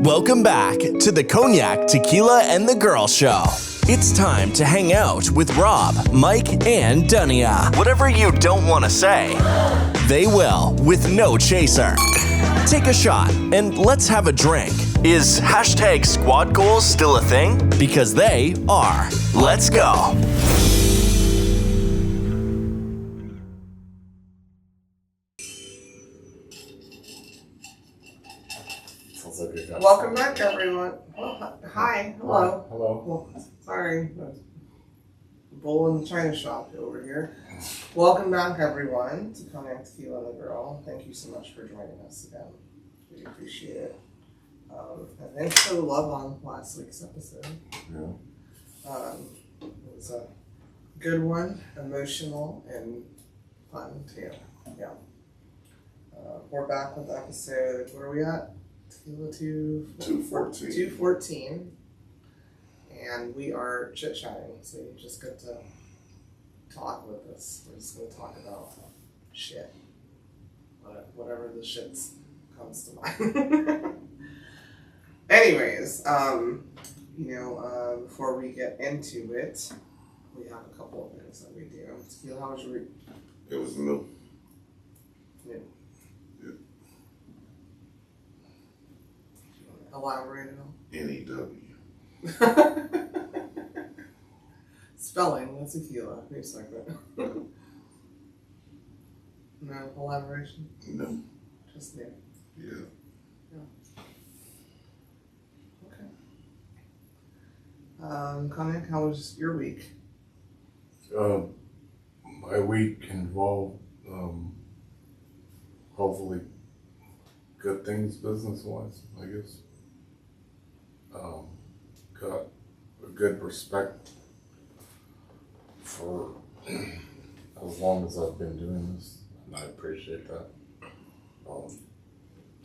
Welcome back to the Cognac, Tequila, and the Girl Show. It's time to hang out with Rob, Mike, and Dunya. Whatever you don't want to say, they will with no chaser. Take a shot and let's have a drink. Is hashtag squad goals still a thing? Because they are. Let's go. Welcome back, everyone. Well, hi. Hello. Hello. Well, sorry. Bull in the China shop over here. Welcome back, everyone, to Cognac, Tequila, and the Girl. Thank you so much for joining us again. We appreciate it. And thanks for the love on last week's episode. Yeah. It was a good one, emotional, and fun, too. Yeah. We're back with episode, where are we at? Tequila 214. And we are chit-chatting, so you just get to talk with us. We're just going to talk about shit. Whatever the shit comes to mind. Anyways, before we get into it, we have a couple of things that we do. Tequila, how was your week? It was new. Yeah. Elaborate on N-E-W. spelling. What's tequila? Wait a second. No elaboration. No. Just new. Yeah. Okay. Cognac, how was your week? My week involved hopefully good things business-wise, I guess. Got a good respect for as long as I've been doing this, and I appreciate that.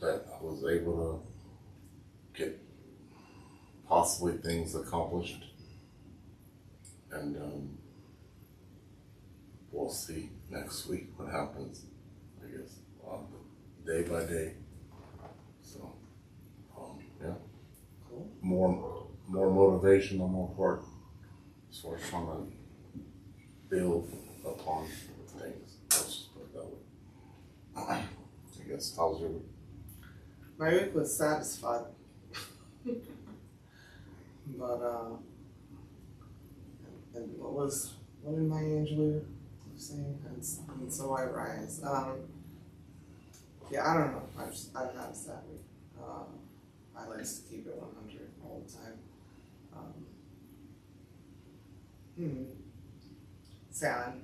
That I was able to get possibly things accomplished, and we'll see next week what happens, I guess, day by day. So, yeah. Cool. More motivation on my part as far as trying to build upon things. Let's just put it that way. I guess, how's your week? My week was satisfied. But, and what did my angel say? And so I rise. Yeah, I don't know. I've had a sad week. I like to keep it 100 all the time. Sad.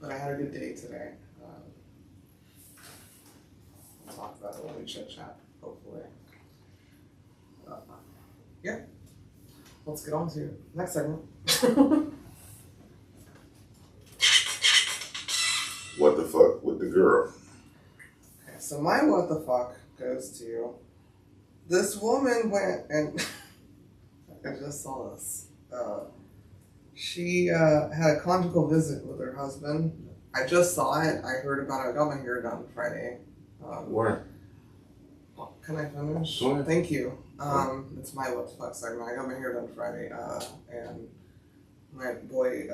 But I had a good day today. We'll talk about it when we chit chat, hopefully. Yeah. Let's get on to next segment. What the fuck with the girl? Okay, so my what the fuck goes to this woman went and I just saw this. She had a conjugal visit with her husband. I just saw it. I heard about it. I got my hair done Friday. Where? Can I finish? Go ahead. Thank you. It's my what the fuck segment. I got my hair done Friday, and my boy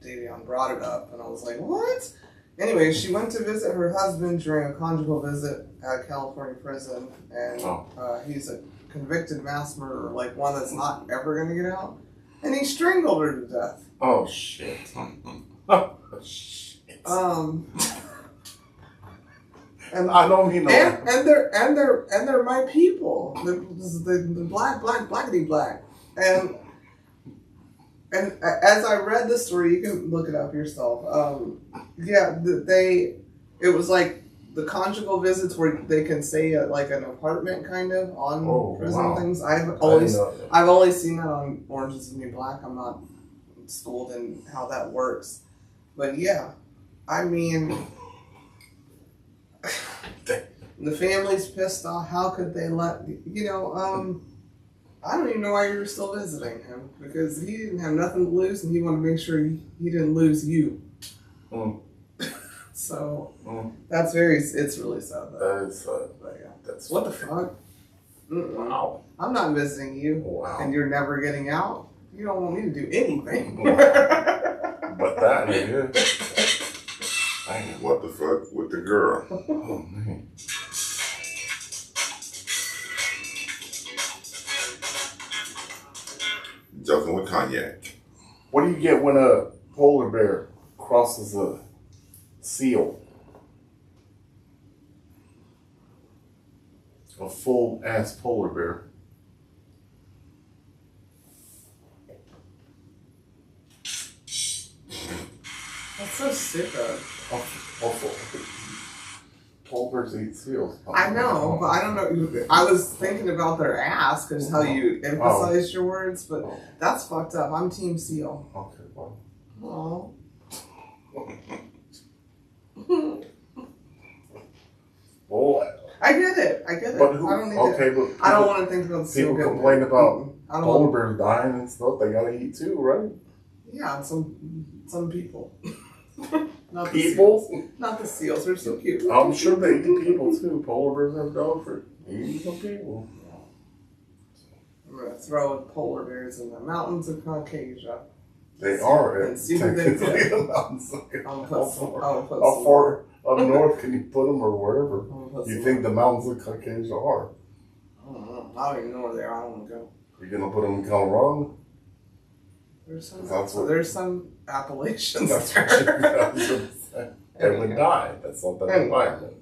Davion brought it up, and I was like, what? Anyway, she went to visit her husband during a conjugal visit at a California prison, and he's a convicted mass murderer, like one that's not ever going to get out, and he strangled her to death. Oh shit! Oh shit! And I don't mean and they're my people. The blackity black. And as I read the story, you can look it up yourself. It was like the conjugal visits where they can stay at like an apartment kind of on prison things. I've only seen that on Orange Is the New Black. I'm not schooled in how that works, but yeah, I mean, the family's pissed off. How could they let I don't even know why you were still visiting him, because he didn't have nothing to lose and he wanted to make sure he didn't lose you. So it's really sad though. That is sad. But yeah. That's what the fuck? Wow. I'm not visiting you. Wow. And you're never getting out. You don't want me to do anything. But that nigga. Dang, what the fuck with the girl? Oh, man. Joking with Cognac. What do you get when a polar bear crosses a seal? A full ass polar bear. That's so stupid. Polar bears eat seals. I know, but I don't know. I was thinking about their ass because how you emphasize your words, but that's fucked up. I'm Team Seal. Okay, well. Oh. Well, I get it. but who? I don't need Okay, to. but I don't want to think about the seal. people getting complain about eaten. I don't polar want. bears dying and stuff. They gotta eat too, right? Yeah, some people. Not the People? seals. Not the seals. They're so cute. I'm sure they eat people too. Polar bears have dog for eating some people. I'm gonna throw polar bears in the mountains of Caucasia. They are And see what they technically do. the mountains. How How far up north can you put them or wherever? You think the mountains of Caucasia are? I don't know. I don't even know where they are. I don't want to go. You're gonna put them in Colorado? There's some Appalachians That's there. what you're say. They would die. That's not that environment.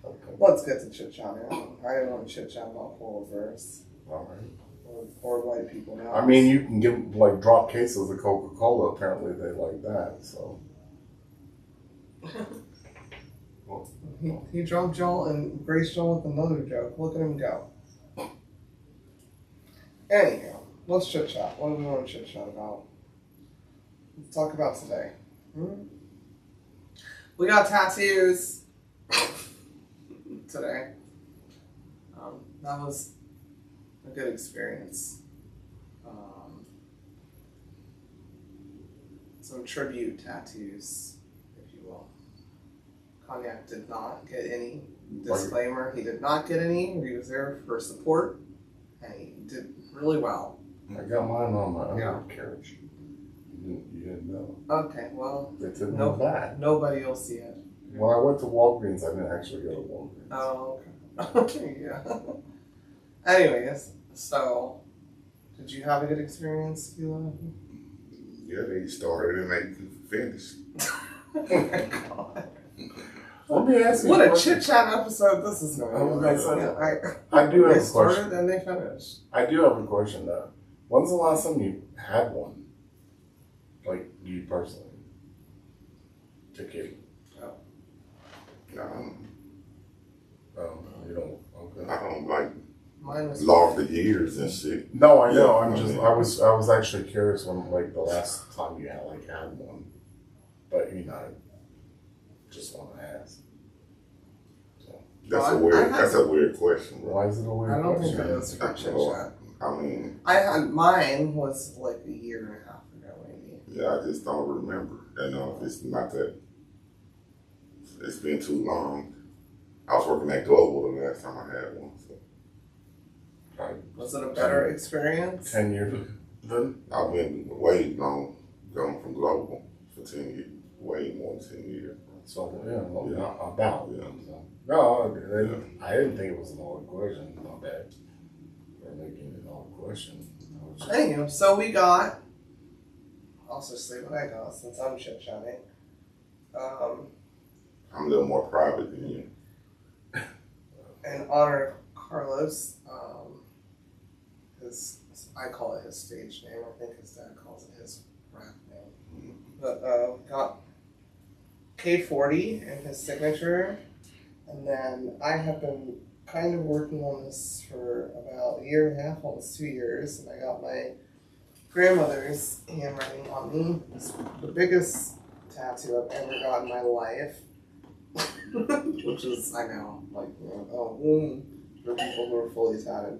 Okay. Let's get to chit chatting. I didn't want to chit chat about polar bears All right. or white people now. I mean, you can give like drop cases of Coca-Cola. Apparently, they like that. So. he dropped Joel and Grace Joel with another joke. Look at him go. Anyhow, let's chit chat. What do we want to chit chat about? Let's talk about today. We got tattoos today. That was a good experience. Some tribute tattoos, if you will. Cognac did not get any. Disclaimer, he did not get any. He was there for support, and he did really well. I got mine on my undercarriage. You didn't know. Okay, well, They took me back. nobody will see it. When I went to Walgreens, I didn't actually go to Walgreens. Oh, okay. Yeah. Anyways, so, did you have a good experience, Tequila? Yeah, they started and they finished. Oh my god. Let me ask you What a question. chit chat episode this is going to be. I do have They a started question. and they finished. I do have a question though. When's the last time you had one? Like you personally? Tequila. You don't. Okay. I don't like Mine was lost the years and shit. No, I know. Yeah, I was actually curious when like the last time you had one, but you know, I just want to ask. So That's Well, a weird. I had- That's a weird question, bro. why is it a weird I don't think question? it is a good chit chat. I mean, I had mine was like a year and a half ago, maybe. yeah, I just don't remember. You know, it's not that. It's been too long. I was working at Global the last time I had one. So Right. Was it a better experience? 10 years ago. Then I've been way long gone from Global for 10 years, way more than 10 years. so yeah, well, Yeah. not about. Yeah. So, no, I didn't think it was an odd question. Not bad. Or making it an odd question. I was just- Anywho, so we got. I'll just say what I got since I'm chit chatting. I'm a little more private than you. In honor of Carlos, I call it his stage name. I think his dad calls it his rap name. But got K40 and his signature, and then I have been kind of working on this for about a year and a half, almost 2 years, and I got my grandmother's handwriting on me. It's the biggest tattoo I've ever got in my life. Which is, I know, like, for people who are fully tatted.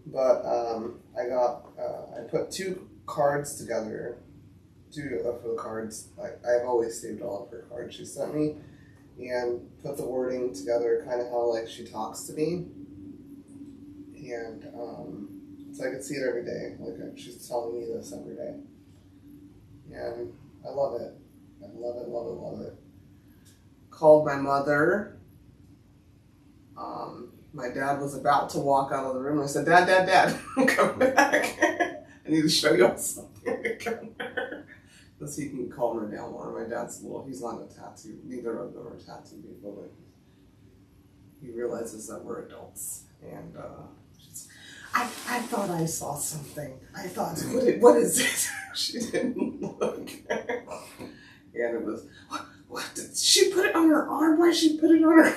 But I put 2 cards together. For the cards. I've always saved all of her cards she sent me, and put the wording together, kind of how like she talks to me. and so I could see it every day. Like she's telling me this every day, and I love it. I love it, love it, love it. Called my mother. My dad was about to walk out of the room. I said, Dad, come back. I need to show you something. Come here. Because he can calm her down more. My dad's he's not a tattoo. Neither of them are tattoo people, but he realizes that we're adults. And I thought I saw something. I thought, what is it? She didn't look. And it was, what did she put it on her arm? Why did she put it on her arm?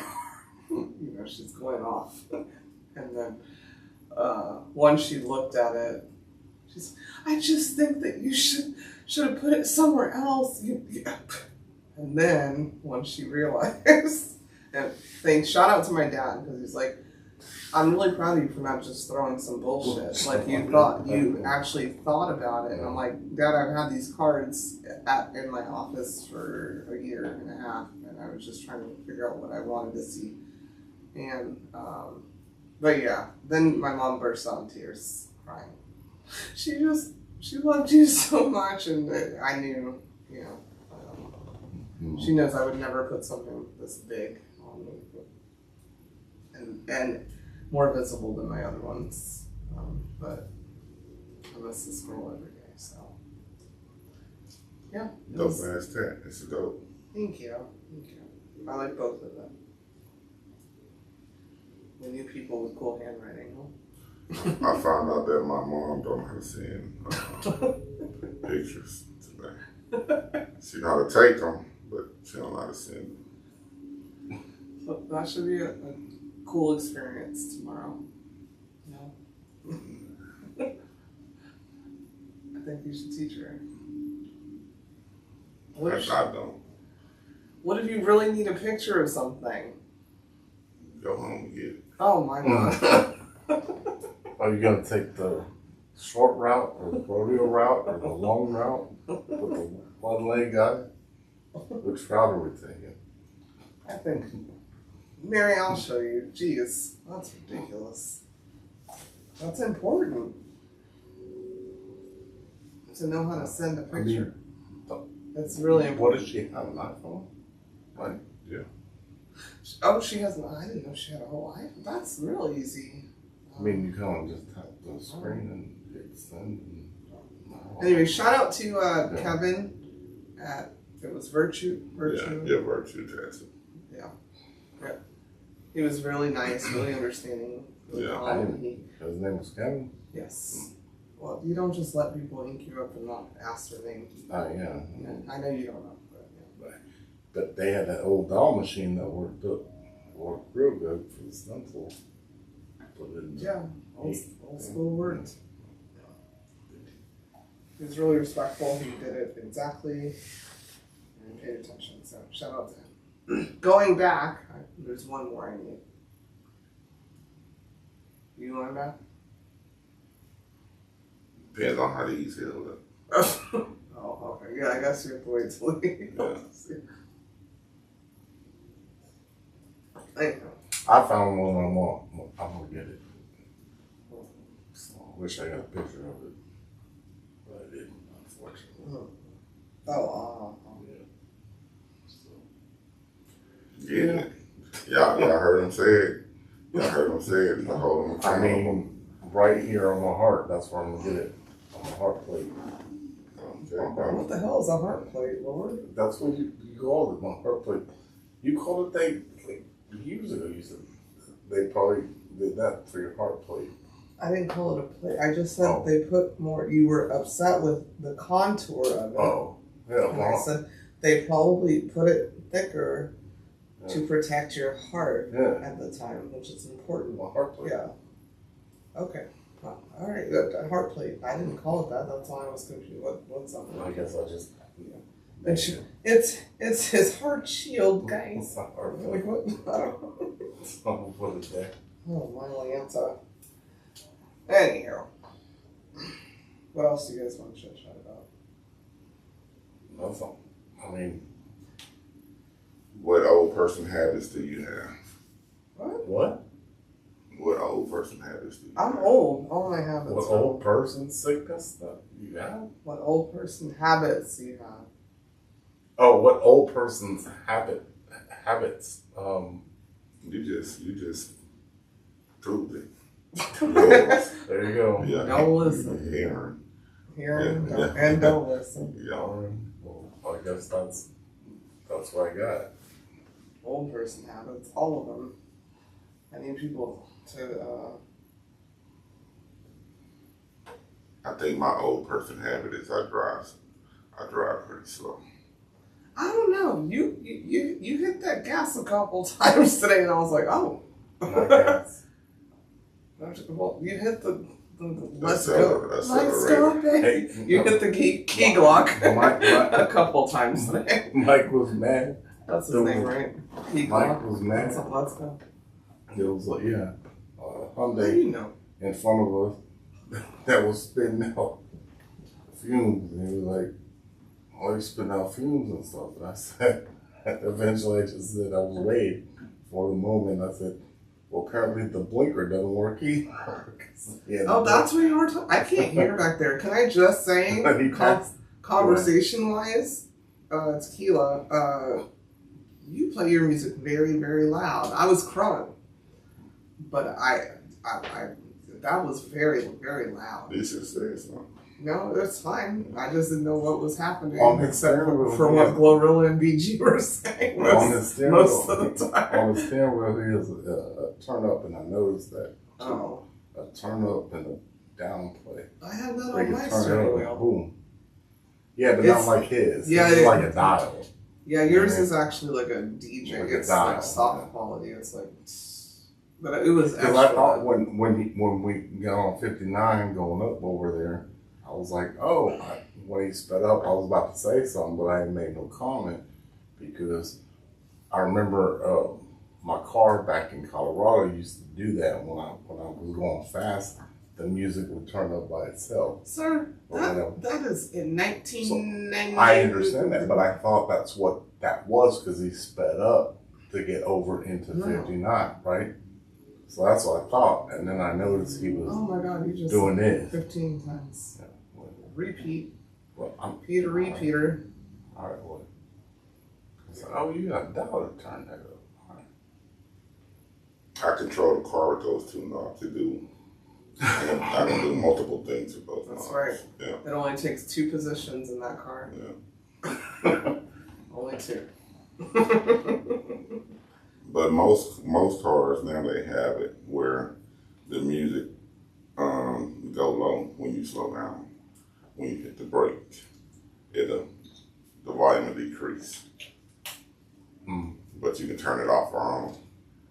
You know, she's going off. And then once she looked at it, she's, I just think that you should have put it somewhere else. And then once she realized, and shout out to my dad, because he's like, I'm really proud of you for not just throwing some bullshit. Like you actually thought about it. And I'm like, Dad, I've had these cards in my office for a year and a half, and I was just trying to figure out what I wanted to see. And but yeah, then my mom burst out in tears, crying. She loved you so much, and I knew, you know, she knows I would never put something this big on me, and more visible than my other ones. But I miss this girl every day, so yeah. Dope ass tat. It's a dope. Thank you. I like both of them. We need people with cool handwriting, huh? I found out that my mom don't know how to send pictures today. She know how to take them, but she don't know how to send them. So that should be a cool experience tomorrow. No? I think you should teach her. I don't. What if you really need a picture of something? Go home and get it. Oh my God. Are you going to take the short route or the rodeo route or the long route with the one leg guy? Which route are we taking? I think, Mary, I'll show you. Jeez, that's ridiculous. That's important. To know how to send a picture. That's really important. What does she have, an iPhone? Like, yeah. Oh, she has I didn't know she had a whole iPhone. That's real easy. I mean, you kind of just tap the screen and hit send. Anyway, shout out to Kevin at, it was Virtue. Yeah, Virtue Jackson. Yeah. He was really nice, really understanding. Really calm. His name was Kevin? Yes. Well, you don't just let people ink you up and not ask their name. Oh, yeah. I know you don't know. But they had that old doll machine that worked real good for the stencil. Yeah, old school words. He was really respectful. He did it exactly and paid attention. So shout out to him. Going back, there's one more I need. You going back? Depends on how these heal up. Oh, okay. Yeah, I guess you have to wait till we I found one I want. I'm gonna get it. So I wish I got a picture of it, but I didn't, unfortunately. Yeah. Y'all heard him say it. Y'all heard him say it. Hold him. I mean, right here on my heart. That's where I'm gonna get it. On my heart plate. What the hell is a heart plate, Lord? That's what you call it. My heart plate. You called it years ago. You said they probably did that for your heart plate. I didn't call it a plate. I just said they put more. You were upset with the contour of it. Oh, yeah. And I said they probably put it thicker to protect your heart at the time, which is important. My heart plate. Yeah. Okay. All right. A heart plate. I didn't call it that. That's why I was confused. What's up? I guess I just. It's his heart shield, guys. Like what? I don't know. I'll put it there. Oh, my Lanta. Anyhow. What else do you guys want to chit chat about? Nothing. I mean. What old person habits do you have? What? What? What old person habits do you I'm have? old. All my habits. What are old person sickness that you have? What old person habits you have? Oh, what old person's habits? You just proved it. There you go. Yeah. Don't listen. Hearing. Hearing Yeah. and don't listen. Yeah. Well, I guess that's what I got. Old person habits, all of them. I need people to. I think my old person habit is I drive pretty slow. I don't know. You hit that gas a couple times today, and I was like, oh. I guess. Well, you hit the let's That's go. that's Let's go, baby. Hey, You hit the key lock Mike, a couple times today. Mike was mad. That's his name, right? Key Mike lock. was mad. Let's go. It was like, yeah, How Hyundai do you know? in front of us that was spitting out fumes. And he was like, "Why are you spitting out fumes and stuff?" And I said, eventually I just said, I was waiting for the moment. I said, well, apparently the blinker doesn't work either. Yeah, Oh, that's what you were talking. I can't hear back there. Can I just say, He passed. conversation-wise, Tequila, you play your music very, very loud. I was crunk, but I that was very, very loud. This is something. No, that's fine. I just didn't know what was happening, On his except stereo, for what Glorilla and BG were saying On the most stereo, of the time. on the stereo, he has a turn up, and I noticed that. Oh, A turn up and a down play. I have that They on can my turn it up stereo. and boom. Yeah, but It's- not like his. yeah, It's it- like a dial. Yeah, yours Yeah. is actually like a DJ. Like a It's dial, like soft yeah. quality. It's like, but it was Because I thought extra. when we got on 59 going up over there, I was like, oh, when he sped up, I was about to say something, but I didn't make no comment because I remember my car back in Colorado used to do that when I was going fast. The music would turn up by itself. Sir, Or whatever. that is in 1990. I understand that, but I thought that's what that was because he sped up to get over into No. 59, right? So that's what I thought, and then I noticed he was Oh my God, you just doing this. 15 times. Yeah, well, Repeat. I'm Peter, repeater. all right. Well, I said, oh, you got dollar to turn that up. All right. I control the car with those two knobs to do. And I can do multiple things with those That's knobs. right. Yeah. It only takes 2 positions in that car. Yeah. Only 2. But most cars now they have it where the music go low when you slow down. When you hit the brake, the volume will decrease. Mm. But you can turn it off or on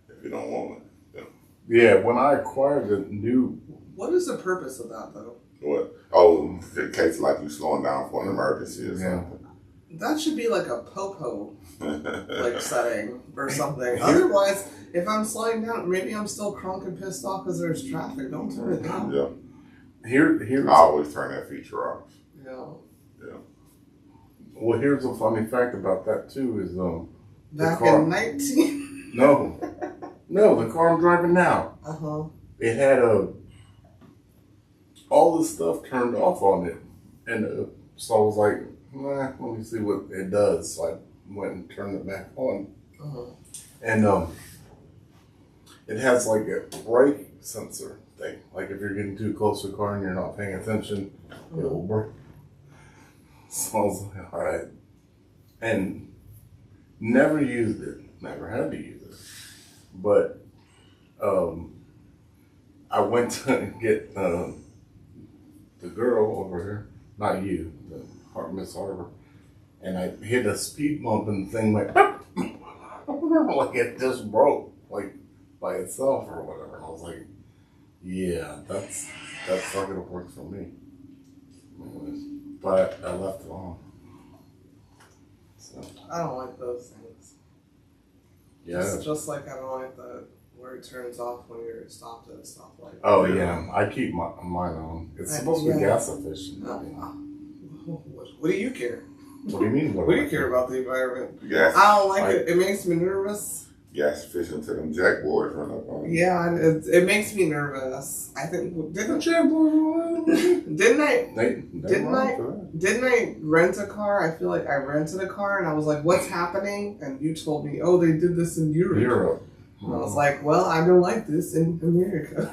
if you don't want it. Yeah, when I acquired the new, What is the purpose of that though? What? Oh, in case like you slowing down for an emergency or Yeah. That should be like a popo something. like setting or something. Otherwise, if I'm slowing down, maybe I'm still crunk and pissed off because there's traffic. Don't turn it down. Yeah. here's I always turn that feature off. Yeah. well, here's a funny fact about that too is Back car. in 19. no, the car I'm driving now. It had all the stuff turned off on it, and so I was like, let me see what it does. So I went and turned it back on, and it has like a brake sensor thing. Like if you're getting too close to the car and you're not paying attention, it will brake. So I was like, all right, and never used it, never had to use it, but I went to get the girl over here, not you, Miss Harbor, and I hit a speed bump and the thing went, like it just broke, like by itself or whatever. And I was like, yeah, that's not gonna work for me. But I left it on. So I don't like those things. yeah. Just like I don't like the where it turns off when you're stopped at a stoplight. Oh yeah, I keep mine on. It's supposed to be gas efficient. What do you care? What do you mean? What do you care about the environment? Gas. I don't like it. It makes me nervous. gas efficient to them Jack boys run up on you. Yeah, and it makes me nervous. I think didn't I rent a car? I feel like I rented a car and I was like, "What's happening?" And you told me, "Oh, they did this in Europe." And I was like, "Well, I don't like this in America."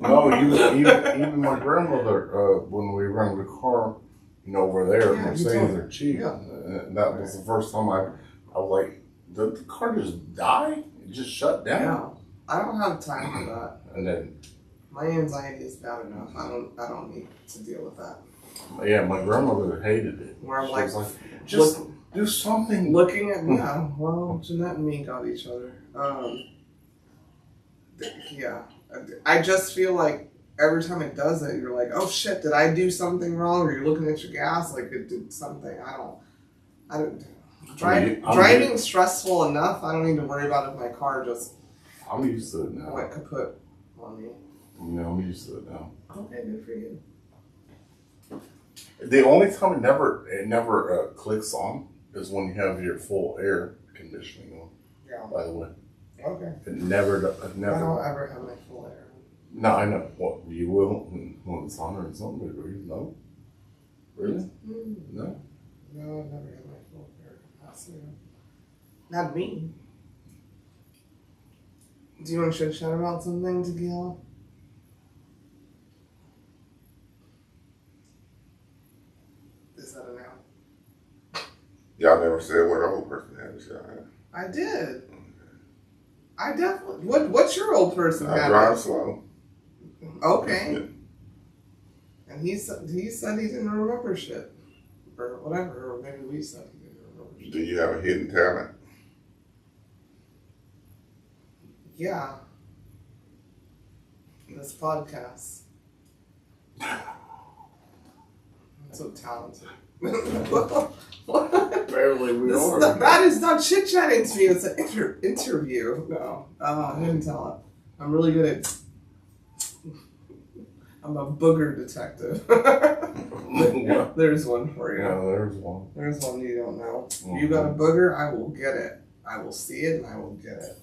No, even my grandmother, when we rented a car, over there, Mercedes are cheap. Yeah. And that was the first time I was like, did the car just die? It just shut down? Yeah, I don't have time for that. And then, my anxiety is bad enough. I don't need to deal with that. yeah, my grandmother hated it. Where I'm She like, was just do something. looking at well, Jeanette and me got each other. Yeah, I just feel like every time it does it, you're like, oh shit, did I do something wrong? Or you're looking at your gas like it did something. I don't. Driving's stressful enough. I don't need to worry about if my car just. I'm used to it now. Went kaput on me. I'm used to it now. Okay, good for you. The only time it never clicks on is when you have your full air conditioning on. Yeah. By the way. Okay. It never. I don't ever have my full air. No, I know. What you will when it's on or something? No. Really? Mm. No. No, I've never had my full air capacity. Not me. Do you want to chit chat about something, Tequila? Is that a noun? Y'all never said what old person had a shot at. I did. I definitely. What's your old person I habit? drive slow. Okay. And he said he didn't remember shit, or whatever, or maybe we said he didn't remember shit. Do you have a hidden talent? Yeah. This podcast. I'm so talented. Apparently we are. That is not chit chatting to me. It's an interview. No, hidden talent. I'm really good at. I'm a booger detective. There's one for you. Yeah, there's one. There's one you don't know. Mm-hmm. You got a booger, I will get it. I will see it and I will get it.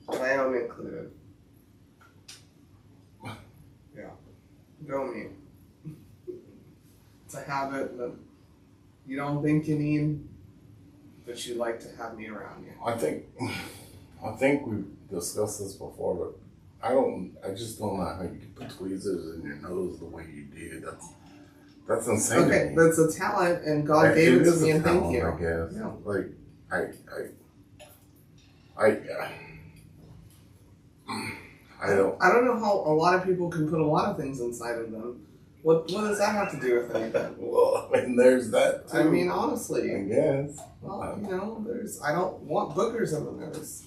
My own included. Yeah. Go me. It's a habit that you don't think you need, but you like to have me around you. I think we've discussed this before, but I just don't know how you can put tweezers in your nose the way you did. That's insane. Okay, that's a talent, and God gave it to me, and thank you. I guess. Yeah. Like I don't know how a lot of people can put a lot of things inside of them. What does that have to do with anything? Well, I mean, there's that too. I mean, honestly. I guess. Well, I don't want boogers in the nose.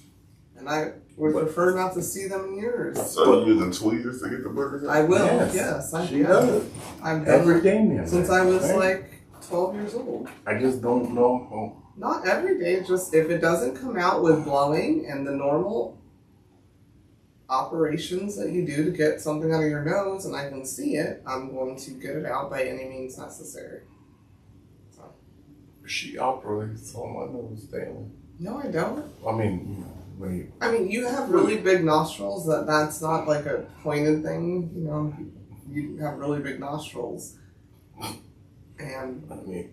And I would prefer not to see them in yours. So you're using tweezers to get the burgers out? I will, Yes, yes. she does. I've done Every it day now. since I was Right? like 12 years old. I just don't know. Not every day, just if it doesn't come out with blowing and the normal operations that you do to get something out of your nose and I can see it, I'm going to get it out by any means necessary. So. She operates on my nose daily. No, I don't. I mean, you have really big nostrils. That's not like a pointed thing. You have really big nostrils. And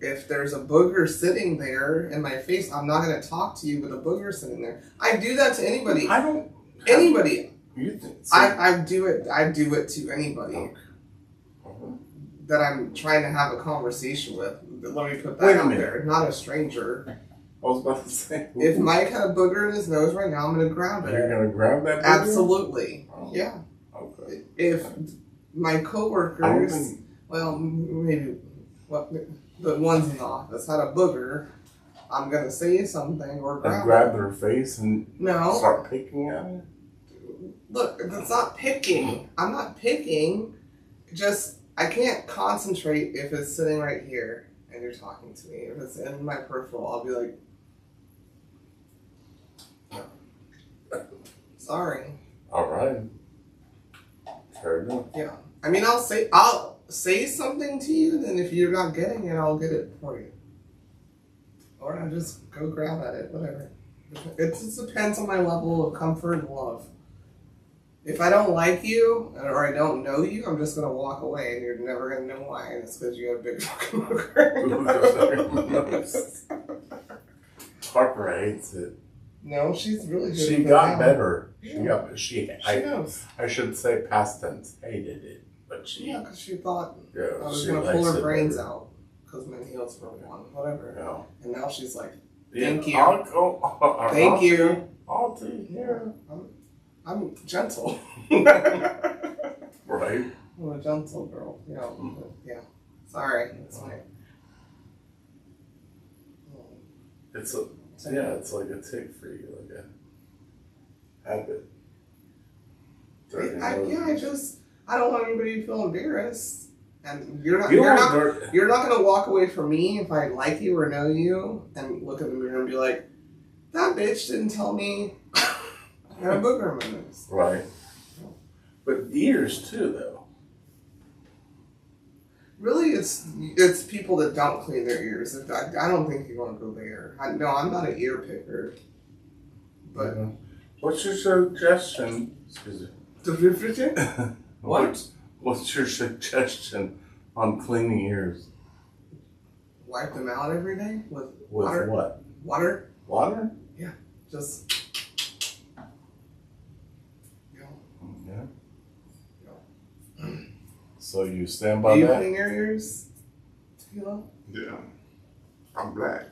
if there's a booger sitting there in my face, I'm not going to talk to you with a booger sitting there. I do that to anybody. I don't. Anybody. You think? So, I do it to anybody that I'm trying to have a conversation with. Let me put that out there. Not a stranger. I was about to say. If Mike had a booger in his nose right now, I'm going to grab it. You're going to grab that booger? Absolutely. Oh. Yeah. Okay. If my coworkers, well, maybe the ones in the office had a booger, I'm going to say something or grab their face and start picking at it? Look, that's not picking. I'm not picking. Just, I can't concentrate if it's sitting right here and you're talking to me. If it's in my peripheral, I'll be like, sorry. All right. Fair enough. Yeah. I mean, I'll say something to you, then if you're not getting it, I'll get it for you. Or I'll just go grab at it, whatever. It just depends on my level of comfort and love. If I don't like you or I don't know you, I'm just gonna walk away, and you're never gonna know why. And it's because you have a big fucking booger. Harper hates it. No, she's really good. She got better. Yeah. She knows. I should say past tense hated it, but she. Yeah, because she thought Yeah, I was she gonna likes pull her it brains better. out because my heels were one, whatever. Yeah. And now she's like, Yeah, thank you. I'll go. Thank you. Auntie, yeah. I'm gentle. Right. I'm a gentle girl. You know, but yeah. Sorry. It's my. It's like a tick for you, like a habit. I don't want anybody to feel embarrassed. And you're not gonna walk away from me if I like you or know you and look in the mirror and be like, that bitch didn't tell me I had a booger on my nose. Right. But ears too, though. Really, it's people that don't clean their ears. I don't think you want to go there. I'm not an ear picker. But What's your suggestion? Excuse me. What? What's your suggestion on cleaning ears? Wipe them out every day with With water. what? Water. Water? Yeah. Just. Yeah. Yeah. So you stand by Do you that? clean your ears, Tequila? Yeah. I'm black.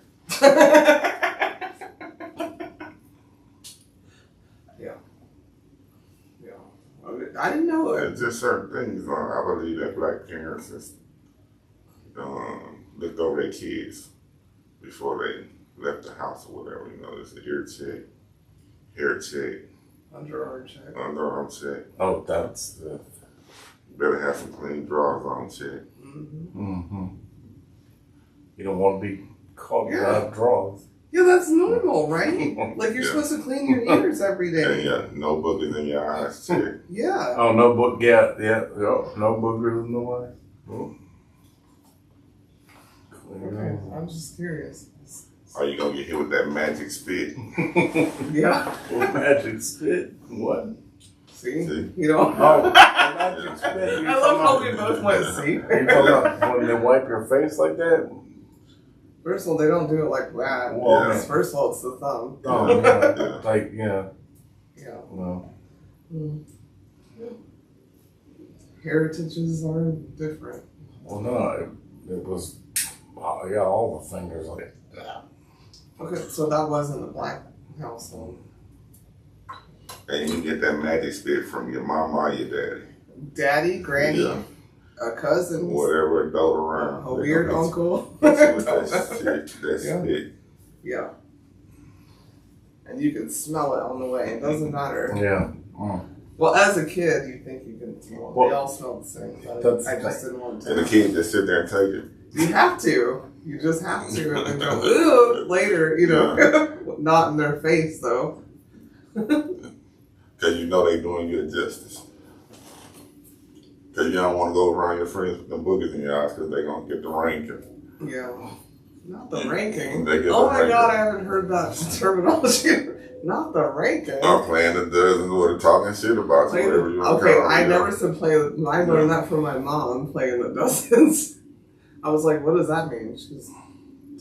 Yeah. I didn't know it. There's just certain things. I believe that black parents just looked over their kids before they left the house or whatever. You know, it's an ear check, hair check, Underarm check. underarm check. Oh, that's the. Better have some clean drawers on check. Mm-hmm. You don't want to be caught without drawers. Yeah, that's normal, right? Like you're Yeah. supposed to clean your ears every And day. yeah, no boogers in your eyes check. Yeah. Oh, no book. Yeah. No boogers in the way. Oh. Okay, I'm just curious. Are you gonna get hit with that magic spit? Yeah. What magic spit? What? See? See? You know? Oh, magic spit. I love how we both went see. You talking about when they wipe your face like that? First of all, they don't do it like that. Well, Yeah. First of all, it's the thumb. Oh, yeah. Yeah. Like, yeah. Yeah. No. Heritages are different. Well, no. It was, yeah, all the fingers like that. Okay, so that wasn't a black household. And you get that magic spit from your mama or your daddy. Daddy, granny, Yeah. a cousin, Whatever adult around. a weird uncle. That's what that shit, that Yeah. spit. Yeah. And you can smell it on the way. It doesn't matter. Yeah. Well, as a kid, you think you can smell it. Well, they all smell the same. But that's I the just didn't want And the to. kid just sit there and take it. You have to. You just have to. And then go, ooh, later, you know. Not in their face, though. Because you know they doing you a justice. Because you don't want to go around your friends with them boogers in your eyes because they're going to get the ranking. Yeah. Not the ranking. They get Oh the my ranking. God, I haven't heard that terminology. Not the ranking. I'm playing the dozens or talking shit about you, whatever you want to Okay, call it. I yeah. never said play. I learned that from my mom playing the dozens. I was like, what does that mean? She was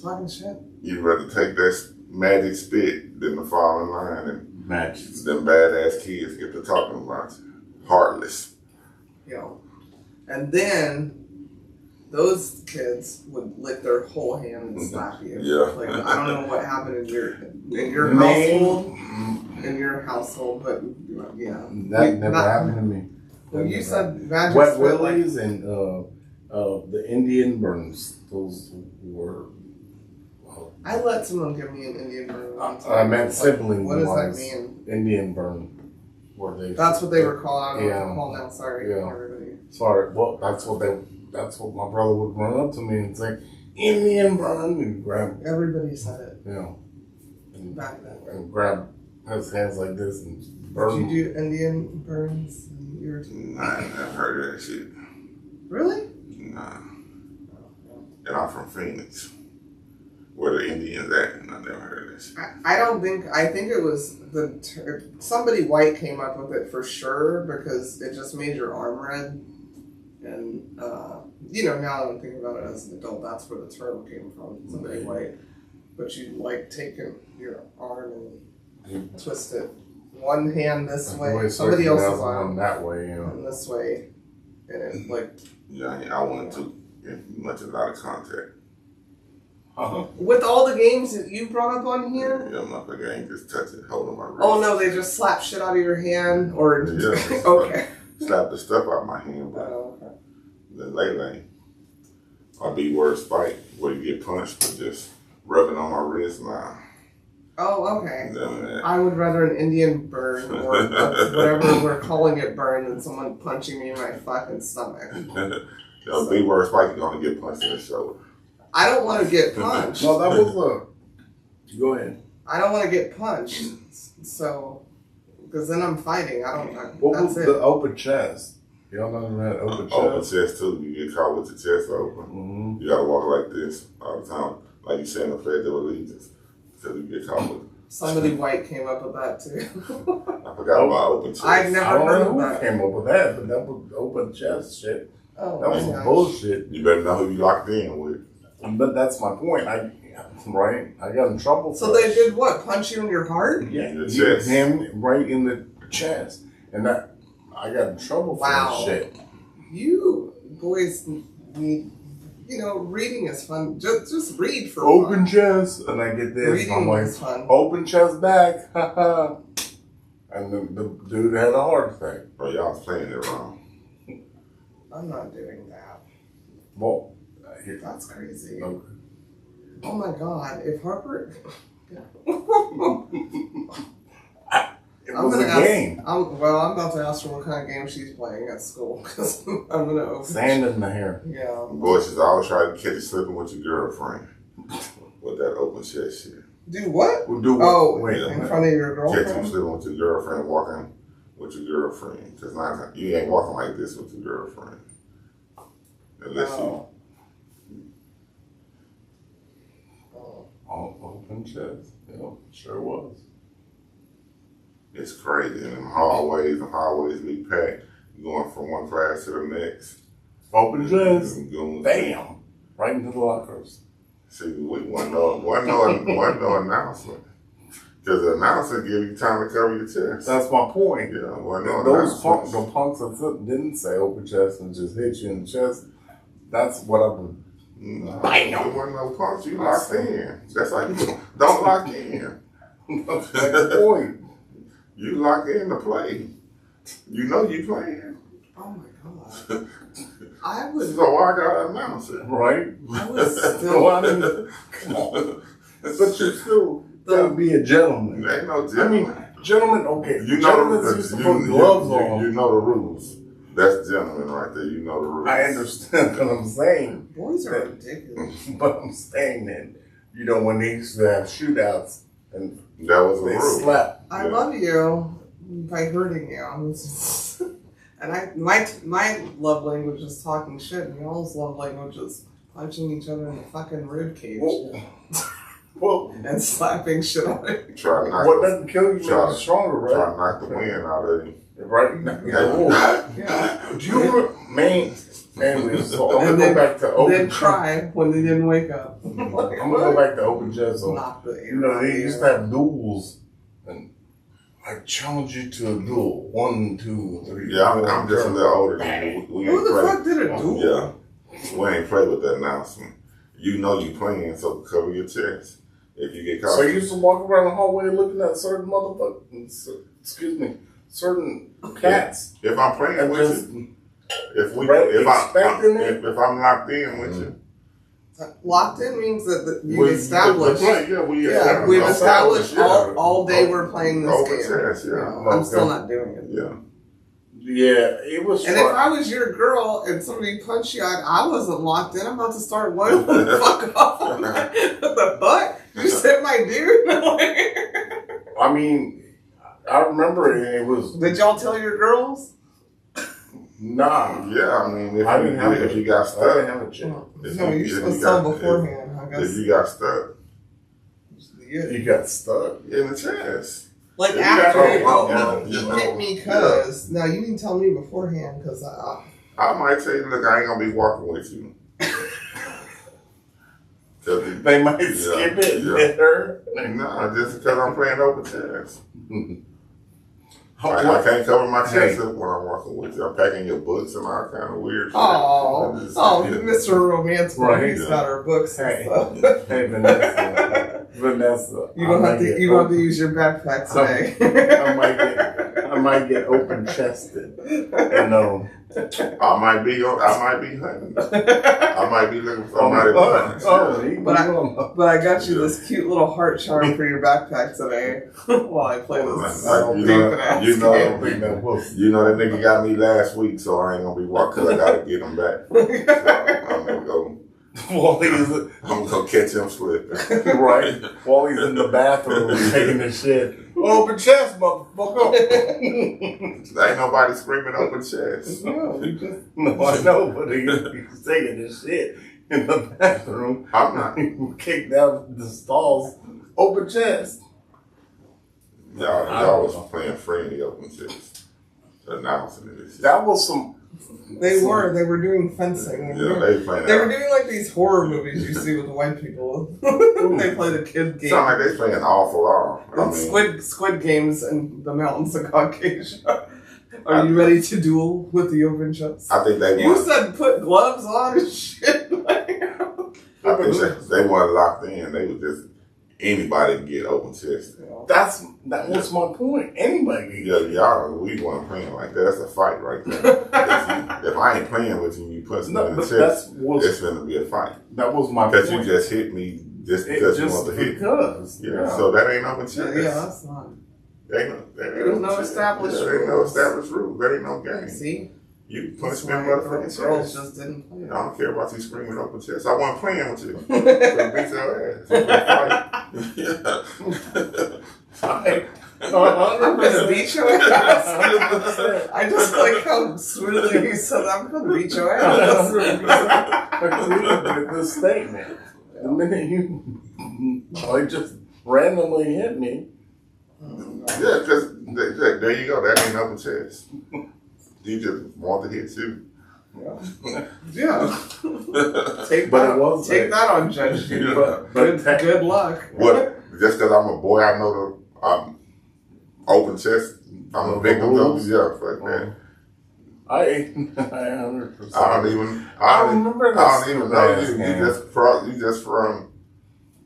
talking shit. You'd rather take that magic spit than to fall in line and Magic. them badass kids get to talking about you. Heartless. You know. And then those kids would lick their whole hand and slap you. Yeah. Like I don't know what happened in your Name- household. In your household, but yeah. That never happened to me. Well, That you never said happened. magic Wet spit, like, Willies and the Indian burns. Those were. I let someone give me an Indian burn one time. I meant sibling What does that ones. mean? Indian burn. Where they. That's what they were called. I don't know what Yeah. they're called now. Sorry, Yeah. everybody. Sorry. Well, that's what my brother would run up to me and say, Indian burn, and grab, Everybody said it you know, and, back then. and grab his hands like this and burn. Did you do Indian burns? Nah, I never heard of that shit. Really? Nah. And I'm from Phoenix, where the Indians at. And never heard of this. I think it was somebody white came up with it for sure because it just made your arm red. And, now that I'm thinking about it as an adult, that's where the term came from. Somebody white. But you like taking your arm and twist it. One hand this way, somebody else's arm that way, and this way. And it like... Yeah, I went to much a lot of contact. With all the games that you brought up on here? Yeah, I'm not the game, just touch it, hold on my wrist. Oh no, they just slap shit out of your hand? Or... Yeah. Okay. Slap the stuff out of my hand, but okay. then lately, I'll be worse fight where you get punched for just rubbing on my wrist now. Oh, okay. I would rather an Indian burn or whatever we're calling it burn than someone punching me in my fucking stomach. It'll be worse fight, you're going to get punched in the shoulder. I don't want to get punched. No, that was Go ahead. I don't want to get punched. So, because then I'm fighting. What that's was it. the open chest? Y'all know that open chest? Open chest too. You get caught with your chest open. Mm-hmm. You gotta walk like this all the time. Like you say in the Pledge of Allegiance. Because you get caught with it. Somebody white came up with that too. I forgot about open chest. I've never I don't heard know of who that. came up with that, but that was open chest shit. Oh, That was my some gosh. bullshit. You better know who you locked in with. But that's my point. I got in trouble for So they did what? Punch you in your heart? Yeah, In the he chest. hit him right in the chest. And I got in trouble for Wow. that shit. You boys need, reading is fun. Just read for Open fun. chest. And I get this. Reading I'm like, is fun. open chest back. And the dude had a heart attack. Bro, y'all was playing it wrong. I'm not doing that. Well, That's crazy. okay. Oh my god, if Harper... It was a game. I'm about to ask her what kind of game she's playing at school, because I'm going to open... Sand in the hair. Yeah. Boys should always try to catch you slipping with your girlfriend. With that open chest shit. Do what? We'll do what? Oh, Wait a in minute. front of your Catch you girlfriend? slipping with your girlfriend, walking with your girlfriend. Because you ain't walking like this with your girlfriend. Unless Oh. Open chest. Yeah, sure was. it's crazy. And them hallways be packed. Going from one class to the next. Open chest. And goons- Bam. Right into the lockers. See, we wasn't no announcement. Because the announcer give you time to cover your chest. That's my point. Yeah, wasn't no Those announcement. punks that didn't say open chest and just hit you in the chest, that's what I would. No, there wasn't no punch. You locked in. That's like, don't lock in. That's the point. You lock in to play. You know you playing. Oh my god. I was... So why I gotta announce it? Right? I was So, still... I mean, come on. But you're still gotta be a gentleman. Ain't no I gentleman. mean, gentlemen, okay. You know Gentlemen used to put gloves on. You know the rules. That's gentleman right there. You know the rules. I understand what I'm saying. Boys are ridiculous. But I'm saying that, when they used to have shootouts and That was a they rule. slap. I love you by hurting you. And my love language is talking shit, and y'all's love language is punching each other in the fucking rib cage Well, and slapping shit on it. Try not what to, doesn't kill you try- makes you stronger, try right? to knock the wind out of you. Right? Yeah. Do you remember, anyways, so I'm And gonna go back to Then open. cry when they didn't wake up. I'm gonna go back to open chest. So, Knock the air out they of used you. to have duels, and I challenge you to a duel. 1, 2, 3. Yeah, four, I'm just a little older than you. We Who ain't the play. fuck did it do? Yeah. We ain't play with that announcement. You know you playing, so cover your chest. If you get caught. So you used to walk around the hallway looking at certain certain cats. If I'm playing And with just you, expecting it. if I'm locked in with you, Locked in means that we you've established. We've established all day we're playing this Open game. chest, yeah. No, I'm still not doing it. Yeah. Yeah, it was And fun. if I was your girl and somebody punched you, I wasn't locked in. I'm about to start one the fuck off. What the fuck? You said my dude? I mean, I remember it was Did y'all tell your girls? nah. Yeah, I mean, I didn't have if you got I didn't stuck, have a chick. No, you're supposed to tell beforehand. I if guess you got stuck, You got stuck in the chest. Like Yeah, after you he know, hit me, cuz. Now you didn't tell me beforehand, cuz I might say, look, I ain't gonna be walking with you. they might skip it. No, just because I'm playing open chest. I can't cover my chest up when I'm walking with you. I'm packing your books and all kind of weird shit. Mr. Romantic. Right. He's got our books and stuff. Hey, Vanessa. You don't have to use your backpack today. I might get open chested. No. I might be hunting. I might be looking for somebody to punch. But I got you this cute little heart charm for your backpack today while I play this. You know that nigga got me last week, so I ain't gonna be walking. I gotta get him back. So I'm gonna go. I'm gonna catch him slipping. Right. While he's in the bathroom taking his shit. Open chest, motherfucker. Ain't nobody screaming open chest. No, I know, but he's taking his shit in the bathroom. I'm not. Kicked down the stalls. Open chest. Y'all was playing friendly open chest. Announcing it. That was some. They were doing fencing. Yeah, they were doing like these horror movies you see with the white people. They play the kid game. Sound like they playing awful off. Squid Games in the mountains of Caucasia. Are you ready to duel with the open chest? I think they You said put gloves on and shit. I think they weren't locked in. They was just anybody can get open chest. That was my point. Anybody. Yeah, y'all, we weren't playing like that. That's a fight right there. If I ain't playing with you, you punch me in the chest, it's gonna be a fight. That was my point. Because you just hit me just because you want to hit me. Yeah, so that ain't open chest. Yeah, that's not. There's no established rules. There ain't no established rules. That ain't no game. See? You punch me in motherfucking girls chest. just didn't play. I don't care about you screaming open chest. I wasn't playing with you. Beat your ass. I'm gonna beat your ass. I just like how smoothly you said I'm gonna beat your ass. With this statement. The minute you just randomly hit me. Yeah, because there you go. That ain't open chest. You just want to hit you. Yeah. Take that on Judge. Good luck. What? Just because I'm a boy, I know I'm open chest. I'm a victim of fuck that. I 100%. I don't even know you. You just from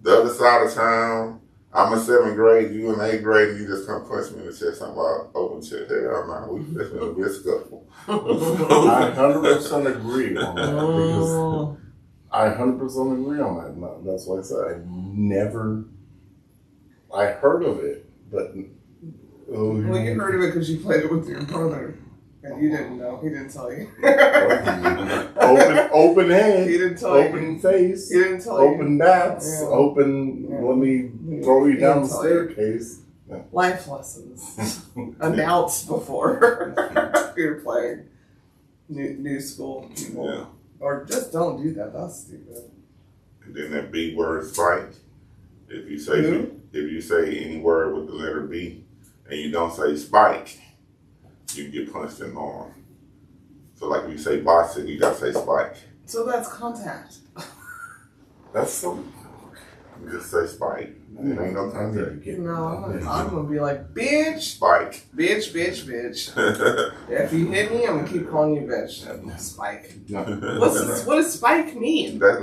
the other side of town. I'm in 7th grade, you in 8th grade, and you just come punch me in the chest. I'm about open chest. Hell no, that's gonna be a scuffle. I 100% agree on that because I 100% agree on that. No, that's why I said I heard of it, but well, you heard of it because you played it with your brother. And you didn't know. He didn't tell you. open head. He didn't tell you. Open face. He didn't tell you. Open bats. Yeah. Open. Yeah. Let me throw you down the staircase. Yeah. Life lessons announced before you're playing new school people. Yeah. Or just don't do that. That's stupid. And then that B word spike. If you say any word with the letter B and you don't say spike, you get punched in the arm. So like if you say boxing, you gotta say spike. So that's contact. That's so. You just say spike. It ain't no contact. No, I'm gonna be like, bitch. Spike. Bitch. If you hit me, I'm gonna keep calling you bitch. Spike. What does spike mean? That's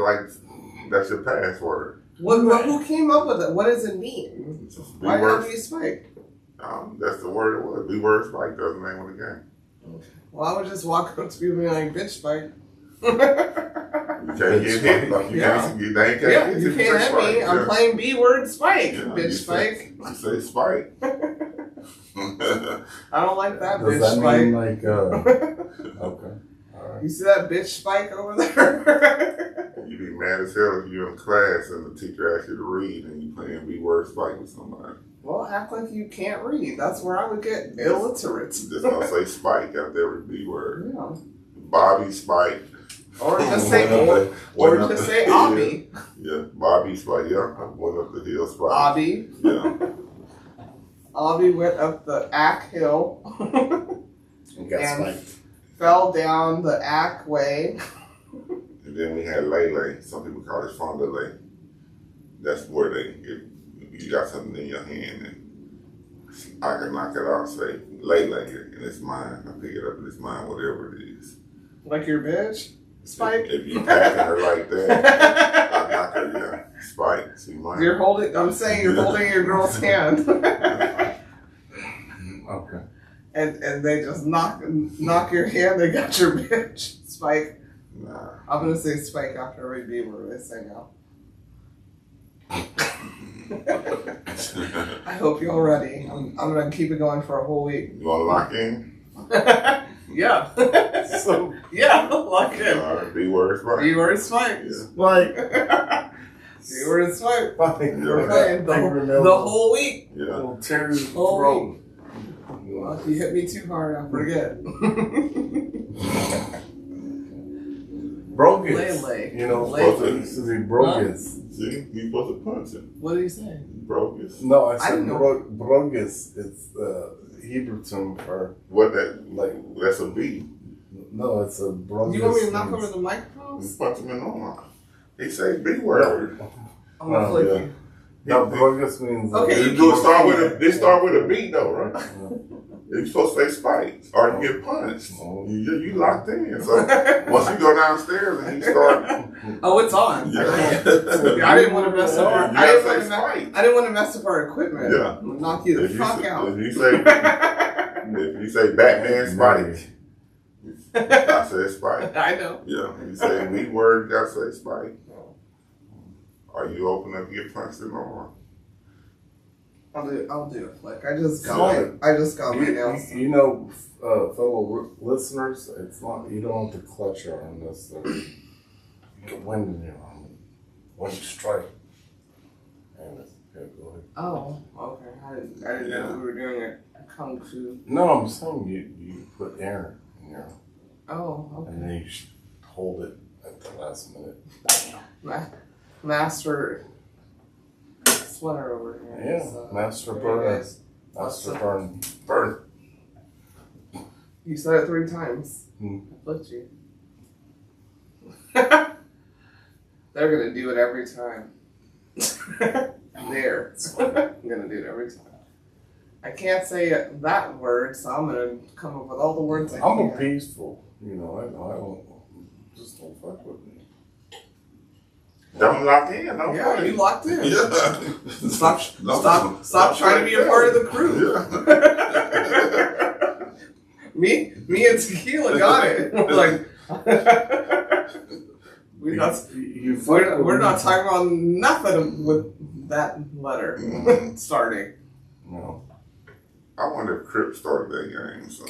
your password. Who came up with it? What does it mean? Why not be spike? That's the word it was. B-word spike, that's the name of the game. Well, I would just walk up to people and be like, bitch spike. You can't get hit. You can't hit me. I'm playing B-word spike, bitch spike. You say spike. I don't like that Does bitch that spike. mean like, okay. All right. You see that bitch spike over there? You be mad as hell if you're in class and the teacher asks you to read and you playing B-word spike with somebody. Well, act like you can't read. That's where I would get illiterate. Just don't say spike after every B word. Yeah. Bobby Spike, Or just say, the Abby. Yeah, Bobby Spike. Yeah, I went up the hill Spike. Abby. Yeah. Abby went up the Ack Hill And got and spiked. fell down the Ack Way. And then we had Lele. Some people call it Fonda Lay. That's where you got something in your hand and I can knock it out, say, Lele, and it's mine. I pick it up and it's mine, whatever it is. Like your bitch? Spike? If you patting her like that, I knock her, yeah. Spike, she mine. I'm saying you're holding your girl's hand. Okay. And they just knock your hand, they got your bitch. Spike. Nah. I'm gonna say Spike after we be where they say no. I hope you're all ready. I'm gonna keep it going for a whole week. You want to lock in? Yeah. So, Yeah, lock in. All right, B-word Spike. B-word Spike. Yeah. like, B-word Spike. We're yeah. playing the whole week. Yeah. Will tear your Whole throat. Well, if you hit me too hard, I'll forget. Brogus. Lele. You know, Lele. this is a brogus. See, you supposed to punch him. What did he say? Brogus. No, I I said didn't know. brogus. It's Hebrew term for What that, like. that's a B. No, it's a brogus. You want me to knock means- over the microphone? You punch him in the arm. He say B-word. I'm gonna flip yeah. you. No, brogus means. Okay, They start with a B though, right? You're supposed to say Spike, or you get punched. Oh. You locked in. So once you go downstairs and you start, Oh, it's on. yeah, I didn't want to mess up our. You I gotta didn't want say to. Spike. I didn't want to mess up our equipment. Yeah. Knock you the fuck out. If you say Batman Spike, I say Spike. I know. Yeah, if you say B word, you gotta say Spike. Or you open up, get punched in the arm. I'll do a flick. I just got my nails. You know, fellow listeners, it's not. You don't have to clutch your arm necessarily. You get wind in your arm when you strike. And yeah, go ahead. Oh, okay. I didn't know we were doing a kung fu. No, I'm saying you put air in your arm, Oh, okay. and then you should hold it at the last minute. Master sweater over here. Yeah, master there burner. it is. Master burn. You said it 3 times. Hmm. I flipped you. They're gonna do it every time. There. I'm gonna do it every time. I can't say that word, so I'm gonna come up with all the words I I'm can. peaceful. You know, I don't just don't fuck with me. Don't lock in. Don't Yeah, play. you locked in. Yeah. Stop trying to be a part of the crew. Yeah. Me and Tequila got it. We're like, we're not talking about nothing with that letter starting. No. I wonder if Crip started that game, so.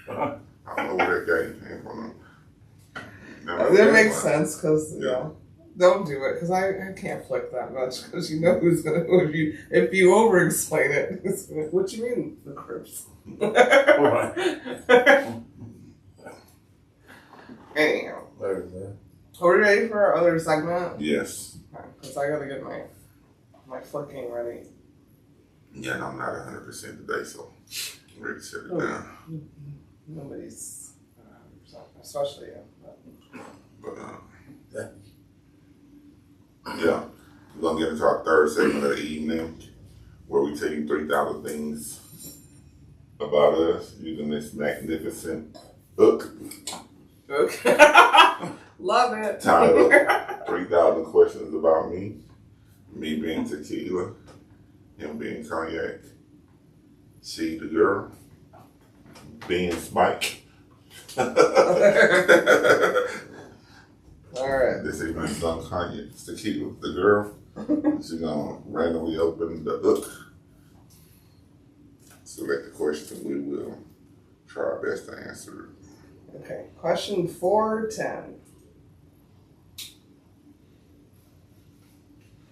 I don't know where that game came from. That makes sense because Yeah. don't do it because I can't flick that much because you know who's gonna if you over explain it. It's gonna, what you mean the Crips? Anyhow, are we ready for our other segment? Yes. Because I gotta get my flicking ready. Yeah, and I'm not 100% today, so I'm ready to shut it down. Nobody's, especially you. But, yeah, we're going to get into our third segment of the evening where we tell you 3,000 things about us using this magnificent book Okay. Love it. titled 3,000 Questions About Me. Me being Tequila, him being Cognac, she the girl, being Spike. All right. This evening's on Cognac, Tequila, the girl. She's gonna randomly open the book, select the question, we will try our best to answer it. Okay. Question 410.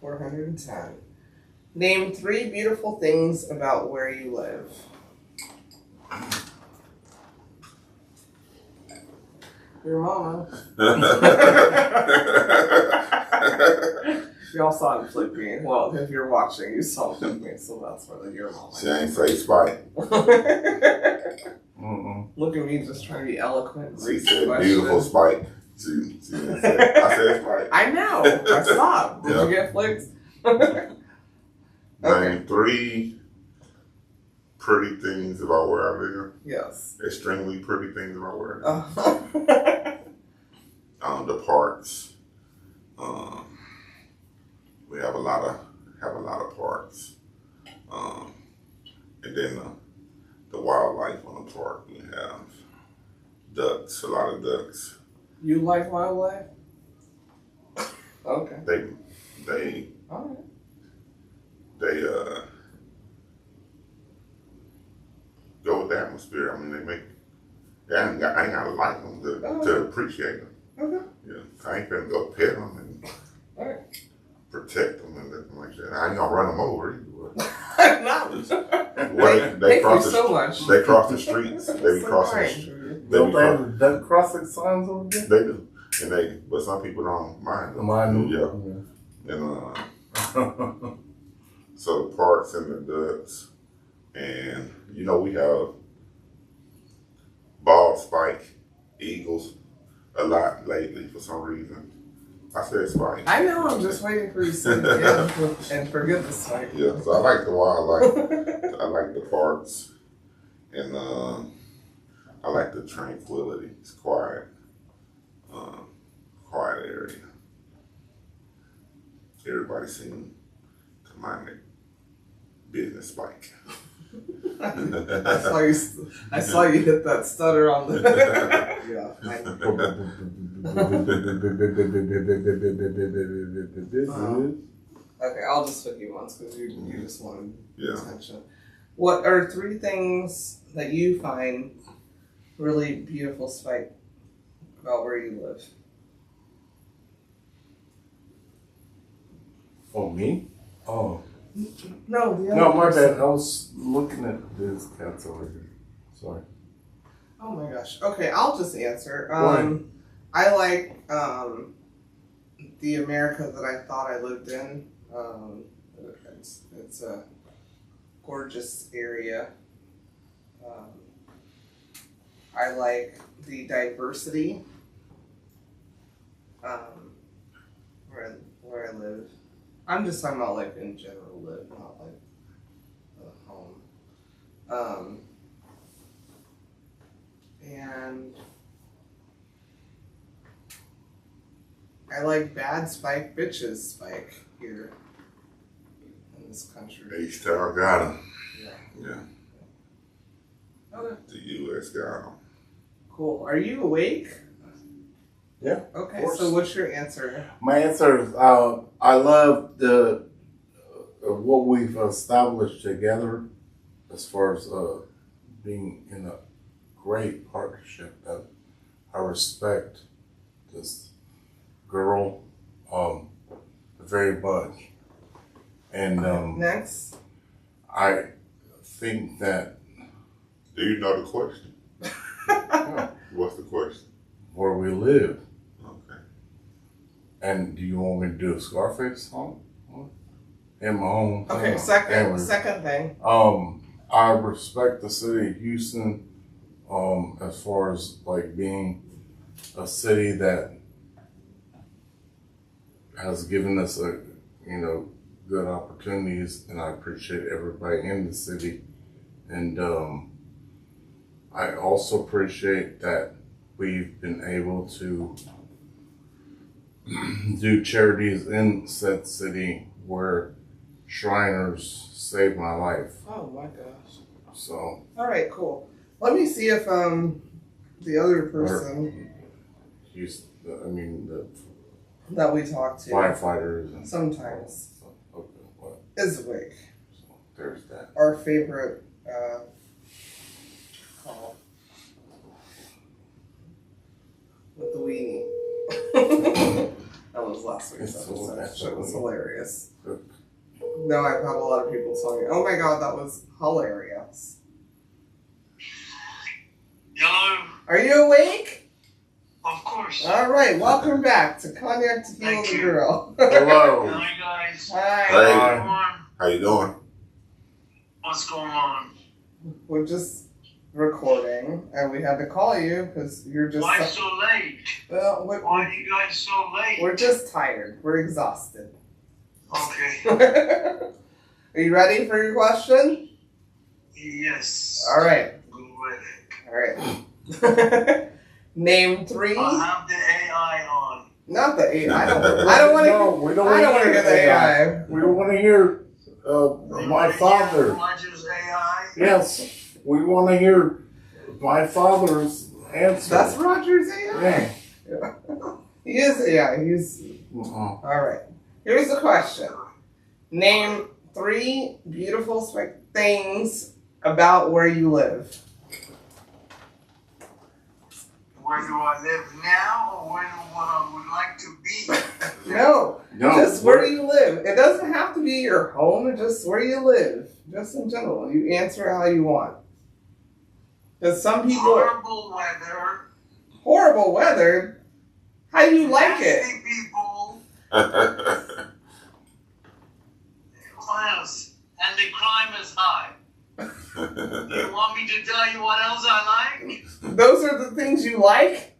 410. Name 3 beautiful things about where you live. Your mama. Y'all saw him flick me. Well, if you're watching, you saw him flick me, so that's where the your mama. She ain't say spite. Look at me just trying to be eloquent. She said beautiful spite. She didn't say, I said spite. I know. I saw. Did you get flicked? Name 3 pretty things about where I live. Yes. Extremely pretty things about where I live. Uh, The parks. We have a lot of parks. And then the wildlife on the park. We have ducks, a lot of ducks. You like wildlife? Okay. They All right. go with the atmosphere. I mean, I ain't gotta like them to appreciate them. Okay. Yeah, I ain't gonna go pet them and All right. protect them and nothing like that. I ain't gonna run them over either. No. They Thank you so much. They cross the streets. They be So crossing. kind. Don't they have duck crossing signs over there? They do, but some people don't mind them. Yeah, and so the parks and the ducks, and we have bald spike eagles a lot lately for some reason. I said spike. I know. I'm just waiting for you to say it again and forget the spike. Yeah, so I like the wildlife. I like the parks, and I like the tranquility. It's quiet, quiet area. Everybody seems to mind their business spike. I saw you hit that stutter on the. Yeah. Okay, I'll just hit you once because you just wanted attention. What are 3 things that you find really beautiful, Spike, about where you live? Oh, me? Oh. No, My bad. I was looking at this cats over here. Sorry. Oh my gosh. Okay, I'll just answer. Why? I like the America that I thought I lived in. It's a gorgeous area. I like the diversity where I live. I'm just talking about like in general live, not like home. And I like bad spike bitches spike here in this country. H-Town got them. Yeah. Okay. The U.S. got them. Cool. Are you awake? Yeah. Okay, so what's your answer? My answer is I love the what we've established together as far as being in a great partnership. That I respect this girl very much, and Next. I think that. Do you know the question? What's the question? Where we live. Okay. And do you want me to do a Scarface song? In my home. Okay, second thing. I respect the city of Houston, as far as like being a city that has given us good opportunities, and I appreciate everybody in the city. And I also appreciate that we've been able to do charities in said city where Shriners saved my life. Oh my gosh. So. All right, cool. Let me see if the other person that we talked to firefighters and sometimes is awake. So there's that. Our favorite call with the weenie. That was last week's episode. That was hilarious. No, I've had a lot of people telling me, "Oh my god, that was hilarious." Hello, Are you awake? I'm course. All right, welcome back to Cognac, Tequila, Thank the you. Girl. Hello. Hi, guys. Hi. Hey. What's going on? How you doing? What's going on? We're just recording, and we had to call you because you're just. Why so late? Well, Why are you guys so late? we're just tired. We're exhausted. Okay. Are you ready for your question? Yes. All right. Go with it. All right. Name three. I'll have the AI on. Not the AI. I don't want to. No, we don't I don't want want to hear the AI. We don't want to hear my father. Roger's AI? Yes, we want to hear my father's answer. That's Roger's AI. Yeah. He is AI. He's Uh-uh. all right. Here's the question. Name three beautiful things about where you live. Where do I live now, or where I would like to be? No, No, just where do you live? It doesn't have to be your home. It's just where you live. Just in general. You answer how you want. Because some people... Horrible weather. Horrible weather? How do you like it? Nasty people. What else? And the crime is high. You want me to tell you what else I like? Those are the things you like?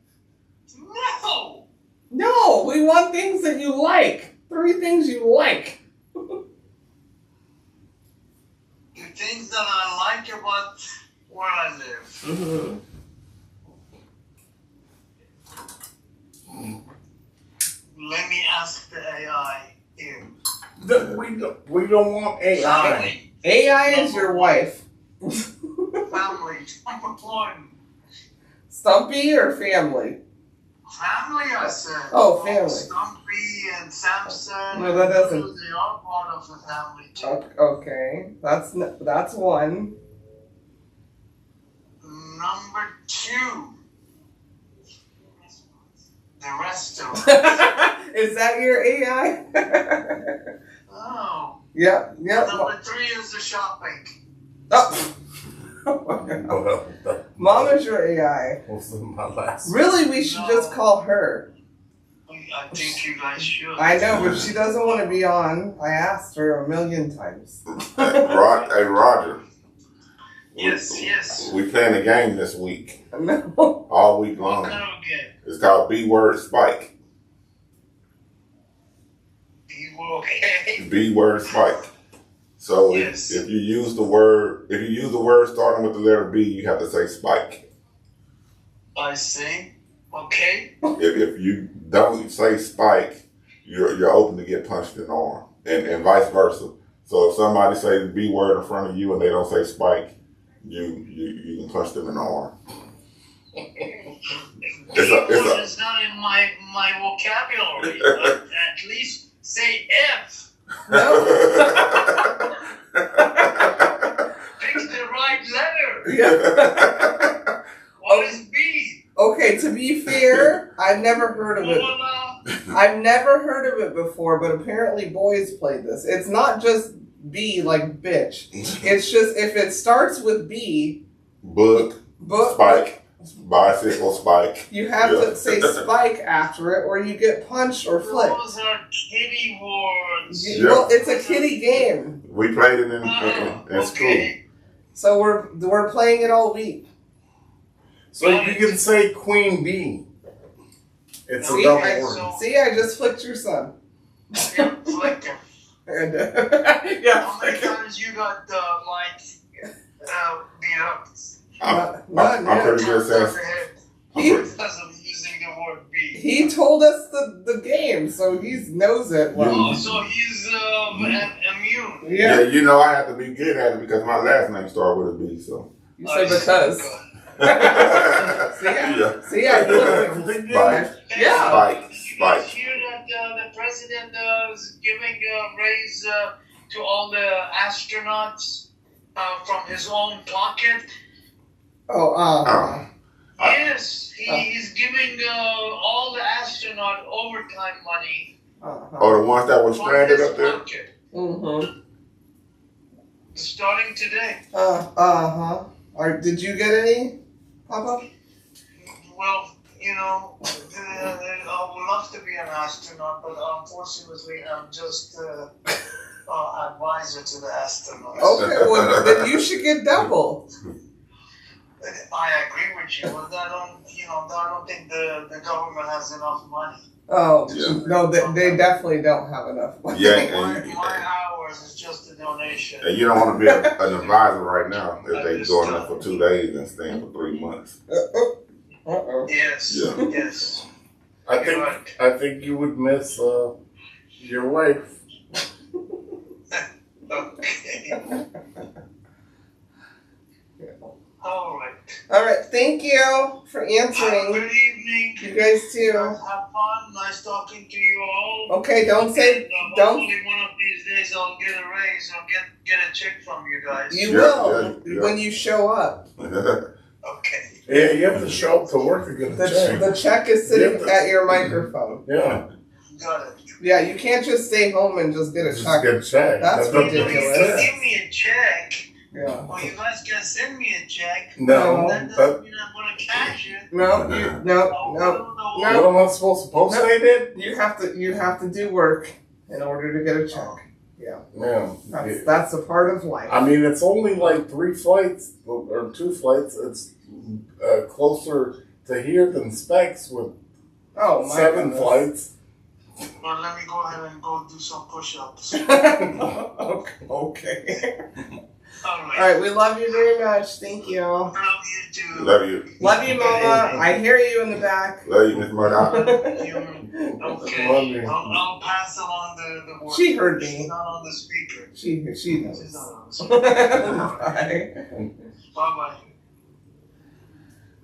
No! No, we want things that you like. Three things you like. The things that I like about where I live. Mm-hmm. Let me ask the AI here. We don't want AI. Family. AI is your wife. Family. Number one. Stumpy or family? Family, I said. Oh, family. Stumpy and Samson. No, that doesn't- They are part of the family too. Okay, that's one. Number two. The restaurant. Is that your AI? Oh. Yep. Number three is the shopping. Oh. Well, that Mama's your AI. was my last. Really, we should just call her. I think you guys should. I know, but she doesn't want to be on. I asked her 1,000,000 times. Hey, Roger. Yes. We playing a game this week, No. all week What long. kind of game? It's called B-Word Spike. You okay? B-Word Spike. So Yes. if you use the word starting with the letter B, you have to say spike. I see. Okay. If you don't say spike, you're open to get punched in the arm, and vice versa. So if somebody says the B word in front of you and they don't say spike, you can punch them in the arm. It's not in my vocabulary. At least say F. No. Pick the right letter. Yeah. What is B? Okay, to be fair, I've never heard of it. Voila. I've never heard of it before, but apparently boys played this. It's not just B like bitch. It's just if it starts with B, Book, spike, bicycle, spike. you have to say spike after it, or you get punched or flipped. Those are kitty words. Well, it's a kiddie game, We played it in school. Okay. so we're playing it all week. So you can say Queen Bee. It's a See, double I, word. see, I just flicked your son. Yeah, flick him. And, How many times you got beat up? not I'm pretty good Because sense. of using the word B. He told us the game, so he knows it well. Oh, so he's immune. Yeah, You know I have to be good at it because my last name started with a B. So you said because. yeah. See, I flipped him. Spike. Yeah. Spike. Did you Spike. guys hear that the president is giving a raise to all the astronauts from his own pocket? Oh, Yes, he's giving all the astronaut overtime money Oh, the ones that were from stranded his up there? pocket. Mm-hmm. Starting today. Uh-huh. Did you get any, Papa? Well, I would love to be an astronaut, but unfortunately, I'm just advisor to the astronaut. Okay, well then you should get double. I agree with you, but I don't think the government has enough money. Oh Yeah. no, they definitely don't have enough money. Yeah, My hours is just a donation. and you don't want to be an advisor right now if they going up for 2 days and staying for 3 months. Uh-oh. Yes, Yeah. yes. I think you would miss your wife. Okay. All right. All right, thank you for Have a answering. good evening. You guys too. Have fun. Nice talking to you all. Okay, don't say And, don't. hopefully one of these days I'll get a raise. I'll get a check from you guys. You Yeah, will yeah. when you show up. Okay. Yeah, you have to show up to work to get a check. The check is sitting at your microphone. Yeah, Got it. Yeah, you can't just stay home and just get a just check. get a check. That's That doesn't ridiculous. make You sense. give me a check. Yeah. Well, you guys can send me a check. No, That that, doesn't mean I'm going to cash it. No, no. what am I supposed to post it? You have to do work in order to get a check. Yeah. That's a part of life. I mean, it's only like 3 flights or 2 flights. It's closer to here than Specs with Oh my 7 goodness. flights. Well, let me go ahead and go do some push-ups. Okay. All right. All right, we love you very much. Thank you. Love you too. Love you. Love you, Mama. I hear you in the back. Love you, Miss Murdoch. Okay. I'll pass along the word. She heard She's me. not on the speaker. She She's knows. not on the speaker. Bye. Bye-bye.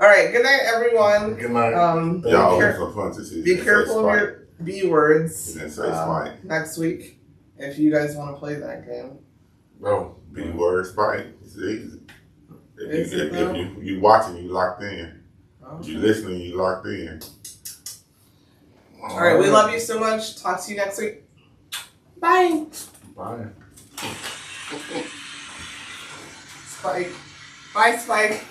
All right. Good night, everyone. Good night. Y'all have some fun this season. Be careful of your B words He didn't say spite. next week if you guys want to play that game. No. Be word spite. It's easy. Is it If though? you watching, you locked in. Okay. You listening, you locked in. All right. We love you so much. Talk to you next week. Bye. Bye. Spike. Bye, Spike.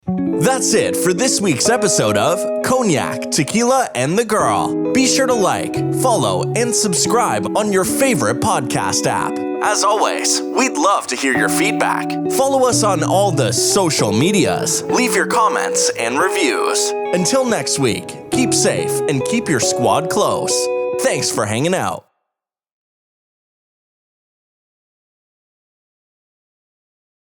That's it for this week's episode of Cognac, Tequila, and the Girl. Be sure to like, follow, and subscribe on your favorite podcast app. As always, we'd love to hear your feedback. Follow us on all the social medias. Leave your comments and reviews. Until next week, keep safe and keep your squad close. Thanks for hanging out.